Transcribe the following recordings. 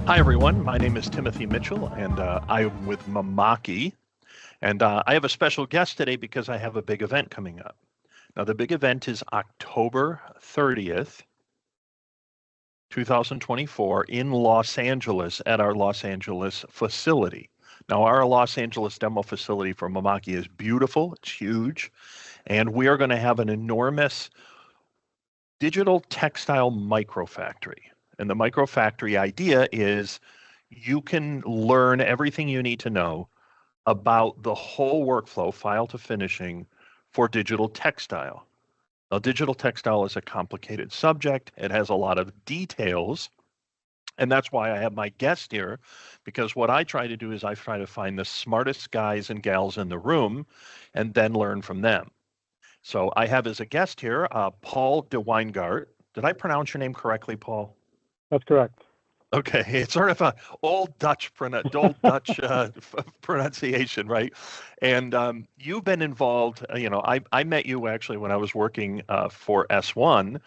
Hi, everyone. My name is Timothy Mitchell, and I am with Mimaki. And I have a special guest today because I have a big event coming up. Now, the big event is October 30th, 2024, in Los Angeles at our Los Angeles facility. Now, our Los Angeles demo facility for Mimaki is beautiful, it's huge, and we are going to have an enormous digital textile microfactory. And the microfactory idea is you can learn everything you need to know about the whole workflow, file to finishing, for digital textile. Now, digital textile is a complicated subject. It has a lot of details. And that's why I have my guest here, because what I try to do is I try to find the smartest guys and gals in the room and then learn from them. So I have as a guest here, Paul DeWynGaert. Did I pronounce your name correctly, Paul? That's correct. Okay, it's sort of a old Dutch pronunciation, right? And you've been involved. I met you actually when I was working for S1,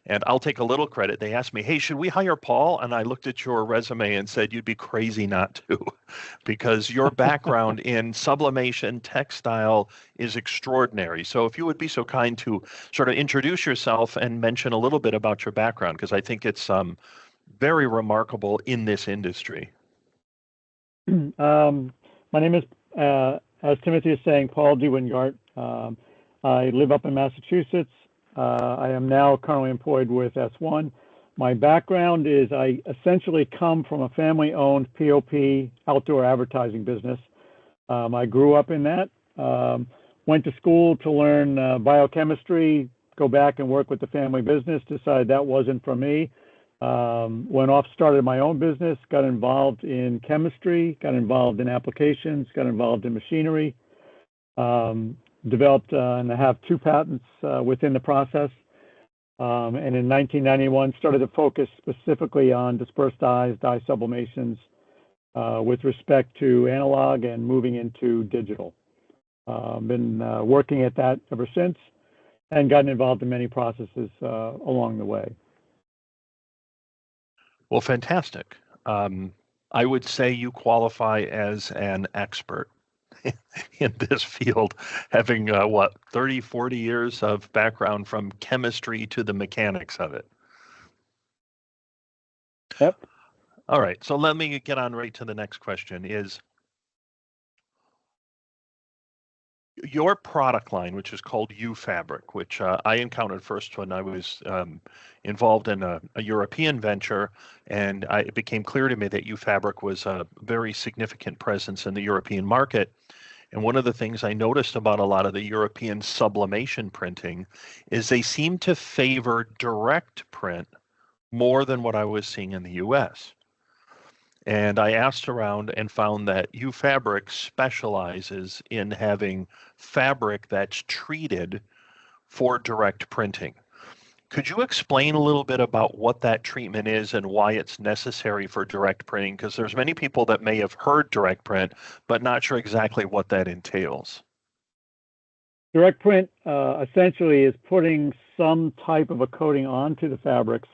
and I'll take a little credit. They asked me, "Hey, should we hire Paul?" And I looked at your resume and said, "You'd be crazy not to," because your background in sublimation textile is extraordinary. So if you would be so kind to sort of introduce yourself and mention a little bit about your background, because I think it's very remarkable in this industry. My name is, as Timothy is saying, Paul DeWynGaert. I live up in Massachusetts. I am now currently employed with S1. My background is I essentially come from a family-owned POP outdoor advertising business. I grew up in that, went to school to learn biochemistry, go back and work with the family business, decided that wasn't for me. Went off, started my own business, got involved in chemistry, got involved in applications, got involved in machinery, developed and I have 2 patents within the process. And in 1991, started to focus specifically on dispersed dyes, dye sublimations with respect to analog and moving into digital. Been working at that ever since and gotten involved in many processes along the way. Well, fantastic. I would say you qualify as an expert in this field, having 30, 40 years of background from chemistry to the mechanics of it. Yep. All right, so let me get on right to the next question is, your product line, which is called U-Fabric, which I encountered first when I was involved in a European venture, and it became clear to me that U-Fabric was a very significant presence in the European market. And one of the things I noticed about a lot of the European sublimation printing is they seem to favor direct print more than what I was seeing in the US. And I asked around and found that U-Fabric specializes in having fabric that's treated for direct printing. Could you explain a little bit about what that treatment is and why it's necessary for direct printing? Because there's many people that may have heard direct print, but not sure exactly what that entails. Direct print essentially is putting some type of a coating onto the fabrics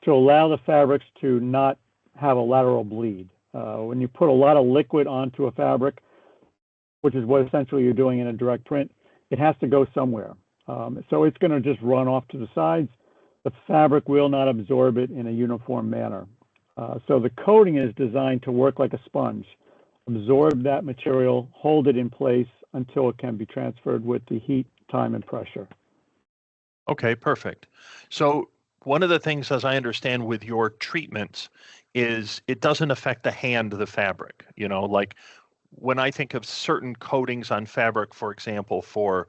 to allow the fabrics to not have a lateral bleed. When you put a lot of liquid onto a fabric, which is what essentially you're doing in a direct print, it has to go somewhere. So it's going to just run off to the sides. The fabric will not absorb it in a uniform manner. So the coating is designed to work like a sponge, absorb that material, hold it in place until it can be transferred with the heat, time, and pressure. Okay, perfect. So one of the things, as I understand, with your treatments is it doesn't affect the hand of the fabric. You know, like when I think of certain coatings on fabric, for example, for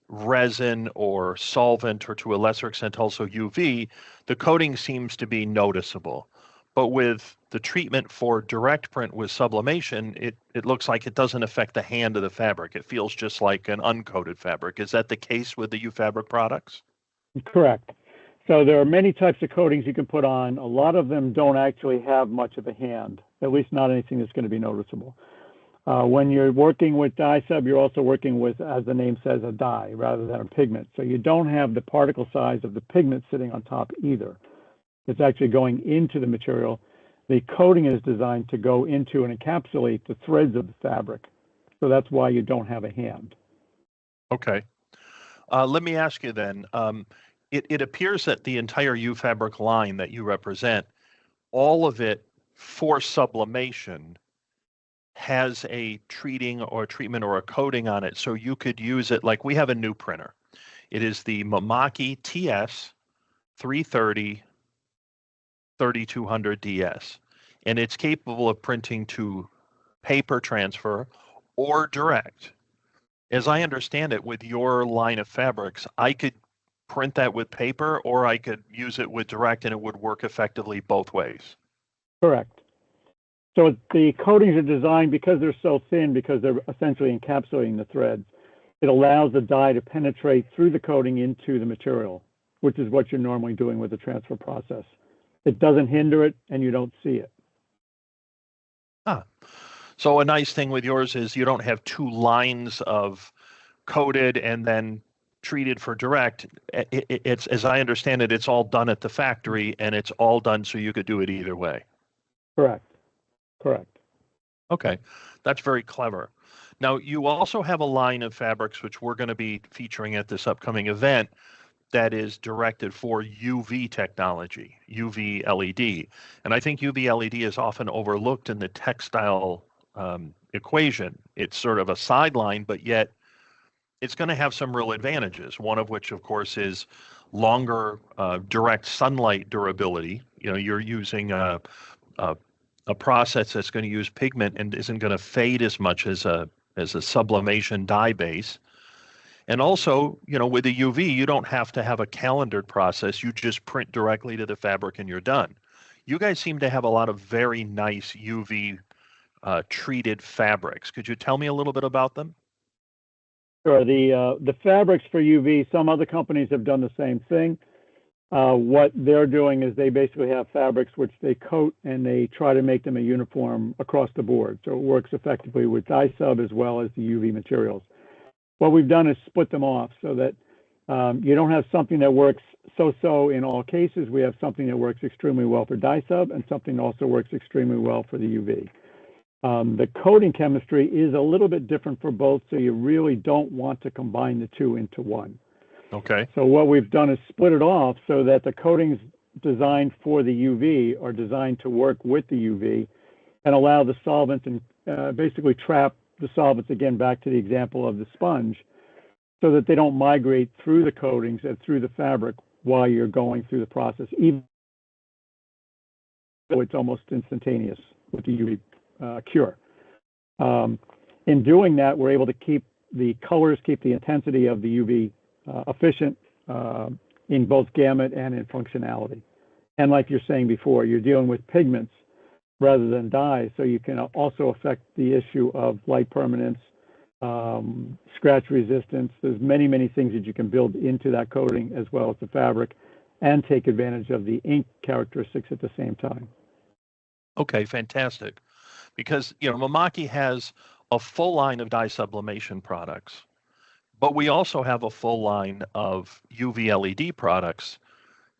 resin or solvent, or to a lesser extent also UV, the coating seems to be noticeable. But with the treatment for direct print with sublimation, it looks like it doesn't affect the hand of the fabric. It feels just like an uncoated fabric. Is that the case with the U-Fabric products? Correct. So there are many types of coatings you can put on. A lot of them don't actually have much of a hand, at least not anything that's going to be noticeable. When you're working with dye sub, you're also working with, as the name says, a dye rather than a pigment. So you don't have the particle size of the pigment sitting on top either. It's actually going into the material The coating is designed to go into and encapsulate the threads of the fabric. So that's why you don't have a hand. Okay. Let me ask you then. It appears that the entire U-Fabric line that you represent, all of it for sublimation, has a treatment or a coating on it, so you could use it. Like we have a new printer. It is the Mimaki TS 330 3200 DS, and it's capable of printing to paper transfer or direct. As I understand it, with your line of fabrics, I could print that with paper or I could use it with direct and it would work effectively both ways. Correct. So the coatings are designed because they're so thin, because they're essentially encapsulating the threads. It allows the dye to penetrate through the coating into the material, which is what you're normally doing with the transfer process. It doesn't hinder it and you don't see it. So a nice thing with yours is you don't have two lines of coated and then treated for direct. It's, as I understand it, it's all done at the factory and it's all done so you could do it either way. Correct. Correct. Okay, that's very clever. Now, you also have a line of fabrics which we're going to be featuring at this upcoming event that is directed for UV technology, UV LED. And I think UV LED is often overlooked in the textile equation. It's sort of a sideline, but yet it's going to have some real advantages. One of which, of course, is longer direct sunlight durability. You know, you're using a process that's going to use pigment and isn't going to fade as much as a sublimation dye base. And also, you know, with the UV, you don't have to have a calendared process. You just print directly to the fabric and you're done. You guys seem to have a lot of very nice UV treated fabrics. Could you tell me a little bit about them? Sure. The fabrics for UV, some other companies have done the same thing. What they're doing is they basically have fabrics which they coat and they try to make them a uniform across the board. So it works effectively with dye sub as well as the UV materials. What we've done is split them off so that you don't have something that works so-so in all cases. We have something that works extremely well for dye sub and something that also works extremely well for the UV. The coating chemistry is a little bit different for both, so you really don't want to combine the two into one. Okay. So what we've done is split it off so that the coatings designed for the UV are designed to work with the UV and allow the solvents and basically trap the solvents, again, back to the example of the sponge, so that they don't migrate through the coatings and through the fabric while you're going through the process, even though it's almost instantaneous with the UV cure. In doing that, we're able to keep the colors, keep the intensity of the UV efficient in both gamut and in functionality. And like you're saying before, you're dealing with pigments rather than dyes, so you can also affect the issue of light permanence, scratch resistance. There's many, many things that you can build into that coating as well as the fabric and take advantage of the ink characteristics at the same time. Okay, fantastic. Because, you know, Mimaki has a full line of dye sublimation products, but we also have a full line of UV LED products,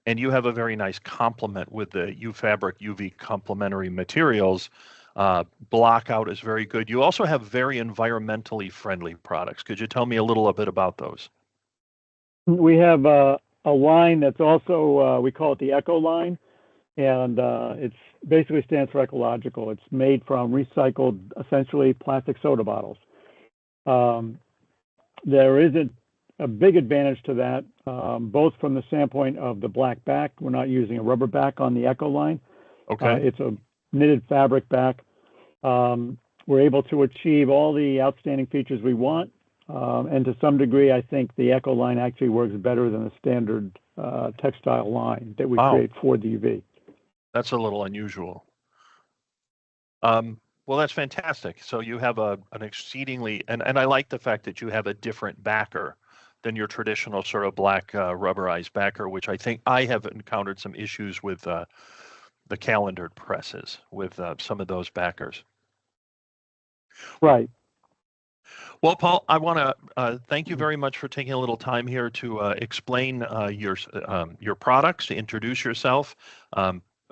and you have a very nice complement with the U-Fabric UV complementary materials. Blockout is very good. You also have very environmentally friendly products. Could you tell me a little bit about those? We have a line that's also, we call it the Eco line, and it's basically stands for ecological. It's made from recycled, essentially, plastic soda bottles. There is a big advantage to that, both from the standpoint of the black back. We're not using a rubber back on the Eco line. Okay. It's a knitted fabric back. We're able to achieve all the outstanding features we want. And to some degree, I think the Eco line actually works better than the standard textile line that we create for the UV. That's a little unusual. Well, that's fantastic. So you have an exceedingly, and I like the fact that you have a different backer than your traditional sort of black rubberized backer, which I think I have encountered some issues with the calendared presses with some of those backers. Right. Well, Paul, I want to thank you very much for taking a little time here to explain your products, to introduce yourself.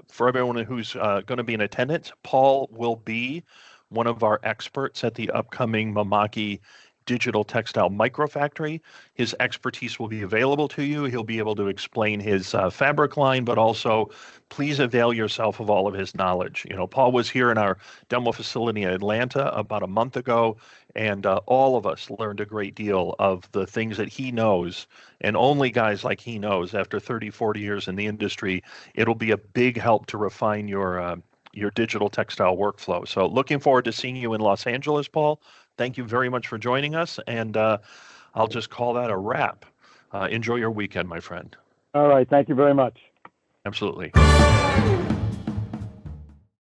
for everyone who's going to be in attendance, Paul will be one of our experts at the upcoming Mimaki Digital Textile Microfactory. His expertise will be available to you. He'll be able to explain his fabric line, but also please avail yourself of all of his knowledge. Paul was here in our demo facility in Atlanta about a month ago, and all of us learned a great deal of the things that he knows, and only guys like he knows after 30, 40 years in the industry. It'll be a big help to refine your digital textile workflow. So looking forward to seeing you in Los Angeles, Paul. Thank you very much for joining us, and I'll just call that a wrap. Enjoy your weekend, my friend. All right. Thank you very much. Absolutely.